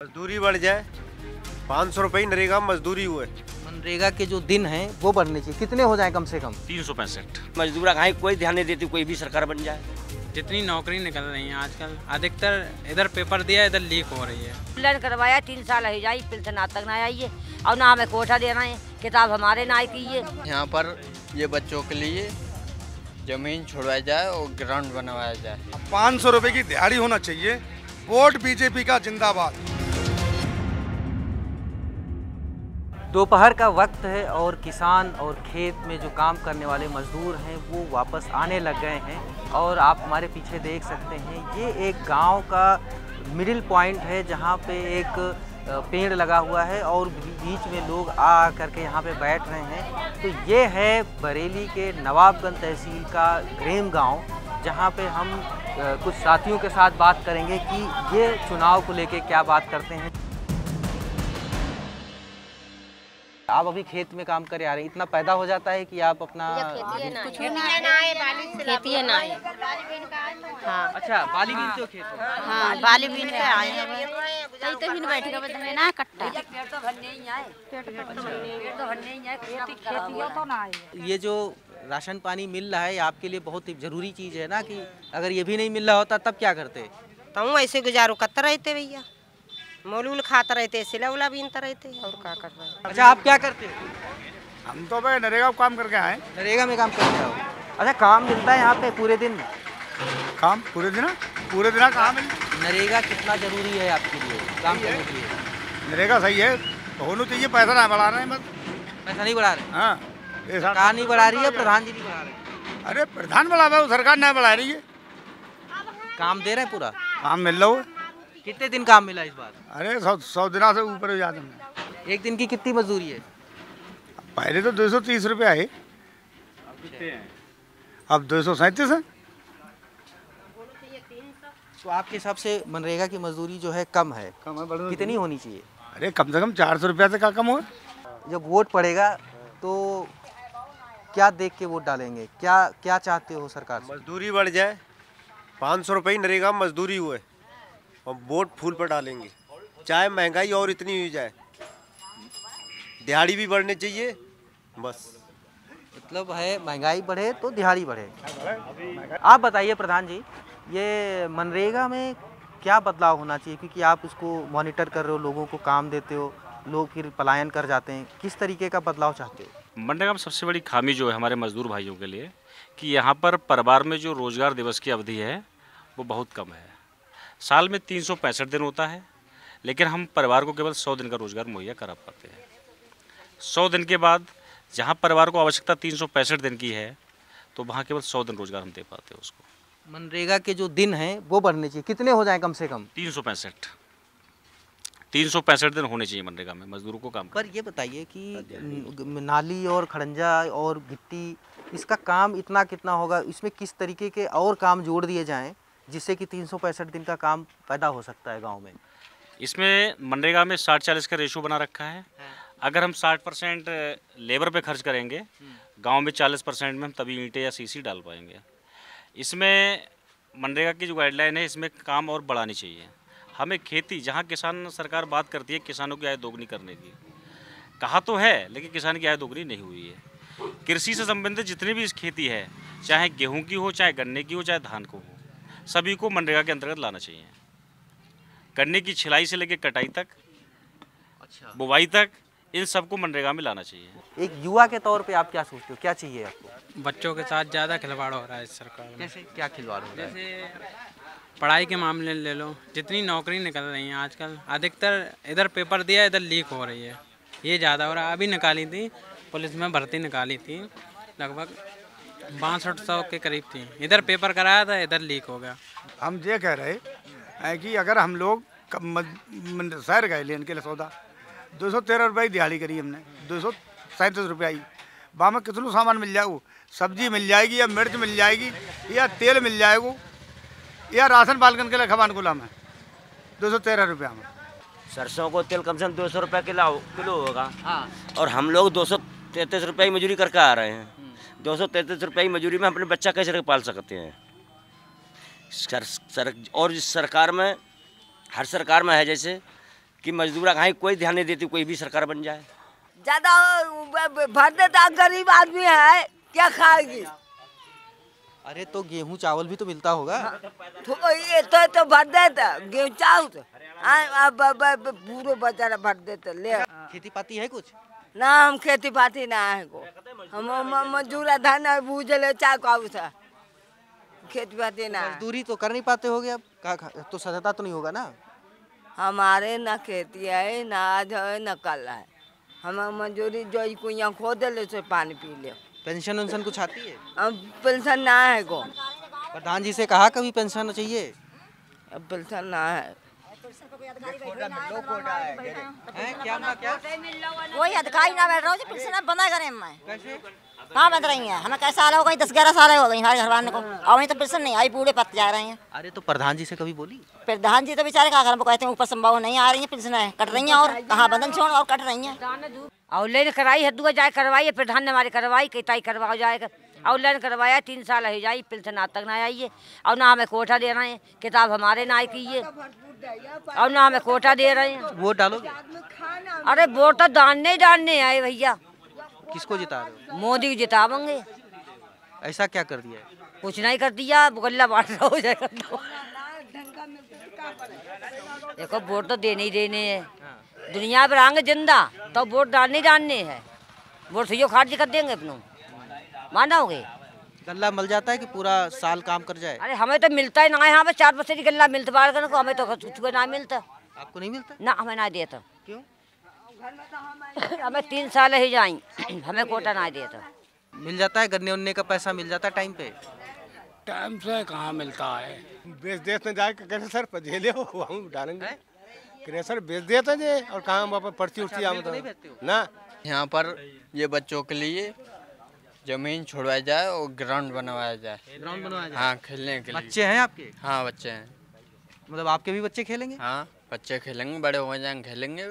मजदूरी बढ़ जाए, 500 रुपये नरेगा में मजदूरी हुए। मनरेगा के जो दिन हैं वो बढ़ने चाहिए। कितने हो जाए कम से कम? 365। मजदूर कहीं कोई ध्यान नहीं देती, कोई भी सरकार बन जाए। जितनी नौकरी निकल रही है आजकल, अधिकतर इधर पेपर दिया इधर लीक हो रही है। प्लान करवाया 3 साल हो जाए, पेंशन आज तक ना आई है और ना हमें कोठा देना है, किताब हमारे ना आई की है। यहाँ पर ये बच्चों के लिए जमीन छुड़वाई जाए और ग्राउंड बनवाया जाए। 500 रुपए की दिहाड़ी होना चाहिए। वोट बीजेपी का जिंदाबाद। दोपहर का वक्त है और किसान और खेत में जो काम करने वाले मजदूर हैं वो वापस आने लग गए हैं। और आप हमारे पीछे देख सकते हैं ये एक गांव का मिडिल पॉइंट है जहां पे एक पेड़ लगा हुआ है और बीच में लोग आ करके यहाँ पे बैठ रहे हैं। तो ये है बरेली के नवाबगंज तहसील का ग्रेम गांव, जहाँ पे हम कुछ साथियों के साथ बात करेंगे कि ये चुनाव को लेके क्या बात करते हैं। आप अभी खेत में काम करे आ रहे हैं, इतना पैदा हो जाता है कि आप अपना खेती है ना है। हाँ अच्छा बाली बीनते हो खेत में? हाँ बाली बीन के आए हैं। सही तो भी बैठ के बदले ना कट्टा पेड़ तो भरने ही आए, पेड़ तो भरने ही आए, खेती तो ना आए। ये जो राशन पानी मिल रहा है आपके लिए बहुत ही जरूरी चीज़ है ना, कि अगर ये भी नहीं मिल रहा होता तब क्या करते? तो ऐसे गुजारो करते रहते भैया, मोलूल खाता रहते, सिला उला बीनते रहते और क्या कर रहे हैं। अच्छा आप क्या करते हो? हम तो भाई नरेगा काम करके आए। नरेगा में काम करते हो? अच्छा काम मिलता है यहाँ पे पूरे दिन? काम पूरे दिन काम है। नरेगा कितना जरूरी है आपके लिए काम करने के लिए? नरेगा सही है, होना चाहिए। पैसा ना बढ़ा रहे हैं बस। पैसा नहीं बढ़ा रहे? हाँ सरकार नहीं बढ़ा रही है, प्रधान जी नहीं बढ़ा रहे? अरे प्रधान बढ़ा रहा है, सरकार नहीं बढ़ा रही है। काम दे रहे हैं पूरा? काम मिल रहा है। कितने दिन काम मिला इस बार? अरे 100 दिनों से ऊपर हो जाते हैं। एक दिन की कितनी मजदूरी है? पहले तो 230 रुपये आए, अब 237 है। तो आपके हिसाब से मनरेगा की मजदूरी जो है कम है, कितनी होनी चाहिए? अरे कम से कम 400 रुपया से क्या कम हो। जब वोट पड़ेगा तो क्या देख के वोट डालेंगे? क्या चाहते हो सरकार से? मजदूरी बढ़ जाए, 500 रुपये नरेगा में मजदूरी हुए और वोट फूल पर डालेंगे। चाहे महंगाई और इतनी हुई जाए, दिहाड़ी भी बढ़नी चाहिए बस। मतलब है महंगाई बढ़े तो दिहाड़ी बढ़े। आप बताइए प्रधान जी, ये मनरेगा में क्या बदलाव होना चाहिए? क्योंकि आप उसको मॉनिटर कर रहे हो, लोगों को काम देते हो, लोग फिर पलायन कर जाते हैं। किस तरीके का बदलाव चाहते हो? मनरेगा में सबसे बड़ी खामी जो है हमारे मजदूर भाइयों के लिए कि यहाँ पर परिवार में जो रोजगार दिवस की अवधि है वो बहुत कम है। साल में 365 दिन होता है, लेकिन हम परिवार को केवल 100 दिन का रोजगार मुहैया करा पाते हैं। 100 दिन के बाद जहाँ परिवार को आवश्यकता 365 दिन की है, तो वहाँ केवल 100 दिन रोजगार हम दे पाते हैं उसको। मनरेगा के जो दिन हैं वो बढ़ने चाहिए। कितने हो जाएं कम से कम? 365 दिन होने चाहिए मनरेगा में मजदूरों को काम। पर ये बताइए कि नाली और खड़ंजा और गिट्टी, इसका काम इतना कितना होगा? इसमें किस तरीके के और काम जोड़ दिए जाएं जिससे कि 365 दिन का काम पैदा हो सकता है गांव में? इसमें मनरेगा में 60-40 का रेशो बना रखा है। अगर हम 60% लेबर पे खर्च करेंगे, गांव में 40% में हम तभी ईंटें या सीसी डाल पाएंगे। इसमें मनरेगा की जो गाइडलाइन है, इसमें काम और बढ़ानी चाहिए हमें। खेती जहां किसान सरकार बात करती है किसानों की आय दोगुनी करने की, कहा तो है, लेकिन किसान की आय दोगुनी नहीं हुई है। कृषि से संबंधित जितनी भी इस खेती है, चाहे गेहूं की हो, चाहे गन्ने की हो, चाहे धान को हो, सभी को मनरेगा के अंतर्गत लाना चाहिए। गन्ने की छिलाई से लेकर कटाई तक, अच्छा बुवाई तक, इन सबको मनरेगा में लाना चाहिए। एक युवा के तौर पे आप क्या सोचते हो, क्या चाहिए आपको? बच्चों के साथ ज़्यादा खिलवाड़ हो रहा है इस सरकार में। कैसे क्या खिलवाड़ हो रहा है? जैसे पढ़ाई के मामले ले लो, जितनी नौकरी निकल रही हैं आजकल, अधिकतर इधर पेपर दिया इधर लीक हो रही है, ये ज़्यादा हो रहा है। अभी निकाली थी पुलिस में भर्ती निकाली थी, लगभग 6200 के करीब थी। इधर पेपर कराया था, इधर लीक हो गया। हम ये कह रहे हैं कि अगर हम लोग शहर गए लेने के लिए सौदा, 213 रुपये दिहाड़ी करी हमने, 237 रुपये आई। वहाँ में कितना सामान मिल जाएगा? सब्जी मिल जाएगी या मिर्च मिल जाएगी या तेल मिल जाएगा या राशन बालकन के लिए खबान गुलाम है। 213 रुपया में सरसों को तेल कम से कम 200 रुपये किलो होगा। हाँ। और हम लोग 233 रुपये की मजदूरी करके आ रहे हैं। 233 रुपये की मजदूरी में अपने बच्चा कैसे पाल सकते हैं? और इस सरकार में, हर सरकार में है जैसे कि मजदूर कहीं कोई ध्यान नहीं देती, कोई भी सरकार बन जाए। ज्यादा भर देता, गरीब आदमी है क्या खाएगी। अरे तो गेहूं चावल भी तो मिलता होगा। तो ये तो भर देता गेहूँ चावल, अब पूरे बेचारा भर देते ले। खेती पाती है कुछ ना, हम खेती पाती ना है को, हम मजदूर धन बूझले चाय काऊ था, खेती पाती ना। मजदूरी तो कर नहीं पाते होगे अब, तो सस्ता तो नहीं होगा ना। हमारे ना खेती है, ना आज है ना कल है, हम मजदूरी जो कुइया खोद ले से पानी पी ले। पेंशन वेंशन कुछ आती है? अब पेंशन ना है को। प्रधान जी से कहा कभी पेंशन चाहिए? अब पेंशन ना है। कोई अधिकारी ना बैठ रहा हो, पेंशन बंदा करें मैं कहाँ बंद रही है, हमें कैसा साल हो गई, 10-11 साल हो गई हमारे घर वाले को, और वहीं तो पेंशन नहीं आई, बूढ़े पत्ते जा रहे हैं। अरे तो प्रधान जी से कभी बोली? प्रधान जी तो बेचारे क्या करें, कहते हैं ऊपर संभव नहीं आ रही है, पेंशन कट रही है, और कहाँ बंधन छोड़ और कट रही है। ऑनलाइन कराई है, 2 जाए करवाई है, प्रधान ने हमारी करवाई, कई करवा जाएगा। ऑनलाइन करवाया 3 साल हो जाए, पेंशन आज तक ना आई है, और ना हमें कोटा दे रहे हैं, किताब हमारे ना आई की है, और ना हमें कोटा दे रहे हैं। वोट डालोगे? अरे वोट तो डालने आए भैया। किसको जिता रहे हो? मोदी को जितावेंगे। ऐसा क्या कर दिया है? कुछ नहीं कर दिया, गल्ला बांट रहा हो जाएगा। देखो वोट तो देने ही देने हैं, दुनिया पर आएंगे जिंदा तो वोट डालने है, वोट सही खारिज कर देंगे अपनों, मानोगे? गल्ला मिल जाता है कि पूरा साल काम कर जाए? अरे हमें तो मिलता ही ना है, यहाँ पे 4 बजे गल्ला मिलता बाढ़ करने को, हमें तो कुछ ना मिलता। आपको नहीं मिलता? ना, हमें ना देता। क्यों? हमें 3 साल ही जाए, हमें कोटा ना देता। मिल जाता है गन्ने उन्ने का पैसा मिल जाता है टाइम पे? टाइम से कहाँ मिलता है, बेच देते जाए कैसे सर पजेले हो हम डालेंगे क्रेशर बेच देते जे, और कहाँ वहाँ पर पर्ची उर्ची ना। यहाँ पर ये बच्चों के लिए जमीन छुड़वाई जाए और ग्राउंड बनवाया जाए। ग्राउंड बनवाया जाए? हाँ, खेलने के लिए। बच्चे हैं आपके? हाँ, बच्चे हैं। मतलब आपके भी बच्चे खेलेंगे? हाँ, बच्चे खेलेंगे, बड़े हो जाएंगे खेलेंगे।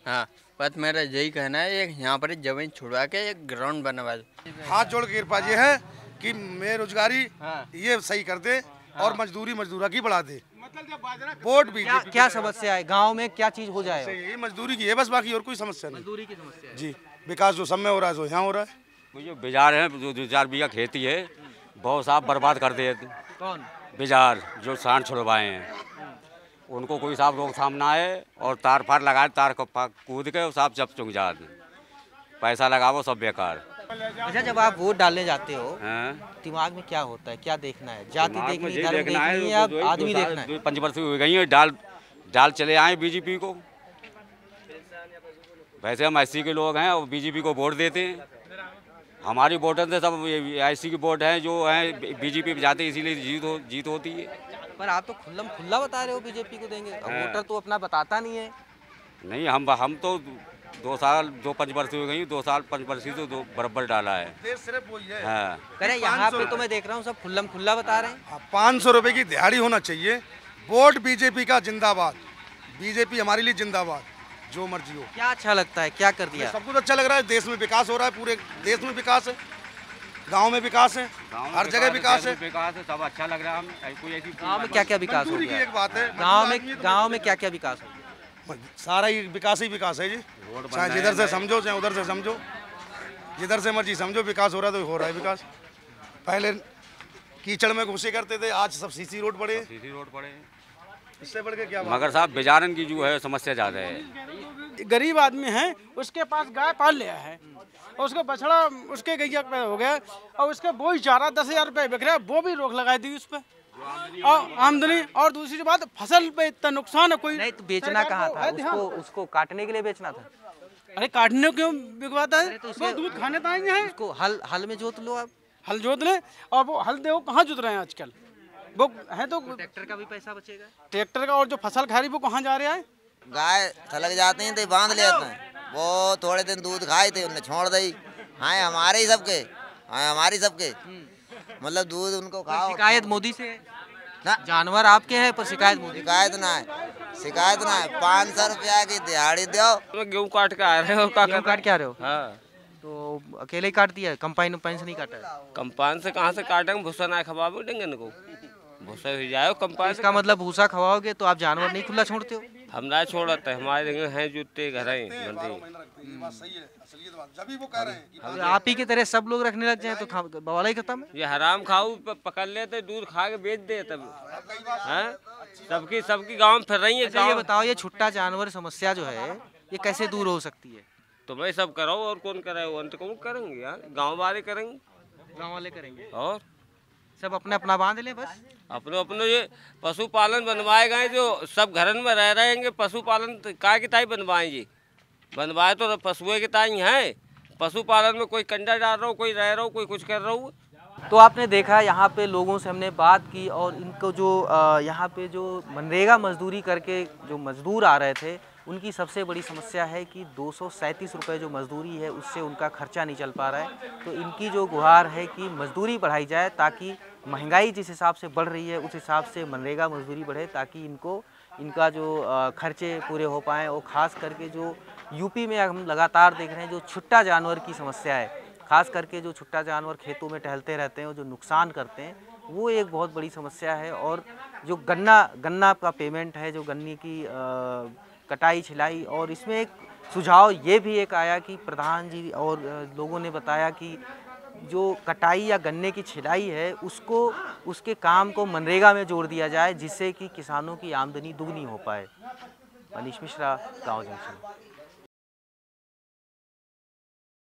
हाँ, बस मेरा यही कहना है, एक यहाँ पर जमीन छुड़वा के एक ग्राउंड बनवा दे। हाथ जोड़ के कृपा ये है कि बेरोजगारी ये सही कर दे और मजदूरा की बढ़ा दे। वोट भी क्या समस्या है गांव में, क्या चीज हो जाए? ये मजदूरी की है बस, बाकी और कोई समस्या नहीं। मजदूरी की समस्या है जी। विकास जो सब में हो रहा है सो यहाँ हो रहा है। जो बिजार है, जो 2-4 बीघा खेती है, बहुत साफ बर्बाद कर दिए। कौन? बिजार जो सांड छुड़वाए हैं, उनको कोई साफ रोकथाम ना है, और तार फार लगाए, तार को कूद के साफ जब चुंग जा, पैसा लगाओ सब बेकार। अच्छा, जब आप वोट डालने जाते हो दिमाग में क्या होता है, क्या देखना है? जाति देखनी, धर्म देखनी है या आदमी देखना है? 5 वर्ष हो गई है, डाल चले आए बीजेपी को। वैसे हम एससी के लोग हैं और बीजेपी को वोट देते हैं, हमारी वोटर से सब एससी के वोट हैं जो हैं बीजेपी पे जाते हैं, इसीलिए जीत होती है। पर आप तो खुला बता रहे हो बीजेपी को देंगे, वोटर तो अपना बताता नहीं है। नहीं, हम तो 5 वर्ष हो गई, 2 साल 5 वर्ष से तो बराबर डाला है। सिर्फ वही है। हाँ, अरे यहाँ पे तो मैं देख रहा हूँ सब खुला बता रहे हैं। 500 रुपए की दिहाड़ी होना चाहिए। वोट बीजेपी का जिंदाबाद, बीजेपी हमारे लिए जिंदाबाद, जो मर्जी हो। क्या अच्छा लगता है, क्या कर दिया? सब कुछ अच्छा लग रहा है, देश में विकास हो रहा है, पूरे देश में विकास है, गांव में विकास है, हर जगह विकास है, सब अच्छा लग रहा है। कोई ऐसी गांव में क्या क्या विकास हो गया? एक बात है, गांव में क्या क्या विकास हो गया? सारा ही विकास है जी। चाहे जिधर से समझो, चाहे उधर से समझो, जिधर से मर्जी समझो, विकास हो रहा है तो हो रहा है विकास। पहले कीचड़ में घुसे करते थे, आज सब सीसी रोड पड़े। इससे बढ़ के क्या? मगर साहब बेजारन की जो है समस्या ज़्यादा है। गरीब आदमी है, उसके पास गाय पाल लिया है, और उसका बछड़ा उसके गैया पे हो गया, और उसके वो ही चारा 10,000 रुपये बिक रहा है, वो भी रोक लगाई दी उस पर, और आमदनी। और दूसरी बात, फसल पे इतना नुकसान है, कोई नहीं तो बेचना कहाँ था? उसको काटने के लिए बेचना था। अरे काटने क्यों बिकवाता है? तो दूध खाने तो आएंगे हैं। उसको हल में जोत लो, आप हल जोत ले, और वो हल दे, वो कहाँ जोत रहे हैं आजकल? वो है तो ट्रैक्टर का भी पैसा बचेगा, ट्रैक्टर का, और जो फसल खा रही वो कहाँ जा रहा है? गाय थलक जाती हैं तो बांध लेते हैं, वो थोड़े दिन दूध खाए थे, उन्हें छोड़ दी। हाँ, हमारे ही सबके, हाँ हमारी सबके, मतलब दूध उनको खाओ। शिकायत मोदी से ना? जानवर आपके हैं पर शिकायत मोदी? शिकायत ना है, शिकायत ना है। 500 रुपया की दिहाड़ी दो। गेहूँ काट के आ रहे हो, गेहूँ काट के आ रहे हो? हाँ। तो अकेले ही काट दिया, कंपाइन से नहीं काटा? कंपाइन से कहाँ से काटेंगे? भूसा ना खवाओगे देंगे इनको, भूसा ही जाओ कंपाइन। इसका मतलब भूसा खवाओगे तो आप जानवर नहीं खुला छोड़ते हो? हम ना छोड़ते हमारे हैं जूते घर हैं अगर आप ही की तरह सब लोग रखने लग जाए तो बवाला ही खत्म है। ये हराम खाऊ पकड़ लेते दूध खा के बेच दे तब हैं सबकी गांव में फिर रही है। अच्छा ये बताओ, ये छुट्टा जानवर समस्या जो है ये कैसे दूर हो सकती है? तो भाई सब करो और कौन करे, अंत कौन करेंगे यार, गांव वाले करेंगे, गांव वाले करेंगे और सब अपना अपना बांध ले बस। अपने अपने ये पशुपालन बनवाए गए जो सब घरन में रह रहेंगे, पशुपालन काय की ताई बनवाए जी, बनवाए तो पशुए की ताई है। पशुपालन में कोई कंडा डाल रहा हो, कोई रह रहा हो, कोई कुछ कर रहा हो। तो आपने देखा यहाँ पे लोगों से हमने बात की और इनको जो यहाँ पे जो मनरेगा मजदूरी करके जो मजदूर आ रहे थे उनकी सबसे बड़ी समस्या है कि 237 रुपये जो मजदूरी है उससे उनका खर्चा नहीं चल पा रहा है। तो इनकी जो गुहार है कि मजदूरी बढ़ाई जाए ताकि महंगाई जिस हिसाब से बढ़ रही है उस हिसाब से मनरेगा मजदूरी बढ़े ताकि इनका जो खर्चे पूरे हो पाएँ। और ख़ास करके जो यूपी में हम लगातार देख रहे हैं जो छुट्टा जानवर की समस्या है, खास करके जो छुट्टा जानवर खेतों में टहलते रहते हैं और जो नुकसान करते हैं वो एक बहुत बड़ी समस्या है। और जो गन्ना का पेमेंट है, जो गन्ने की कटाई छिलाई, और इसमें एक सुझाव ये भी एक आया कि प्रधान जी और लोगों ने बताया कि जो कटाई या गन्ने की छिलाई है उसके काम को मनरेगा में जोड़ दिया जाए जिससे कि किसानों की आमदनी दुगनी हो पाए। मनीष मिश्रा, गाँव जंक्शन।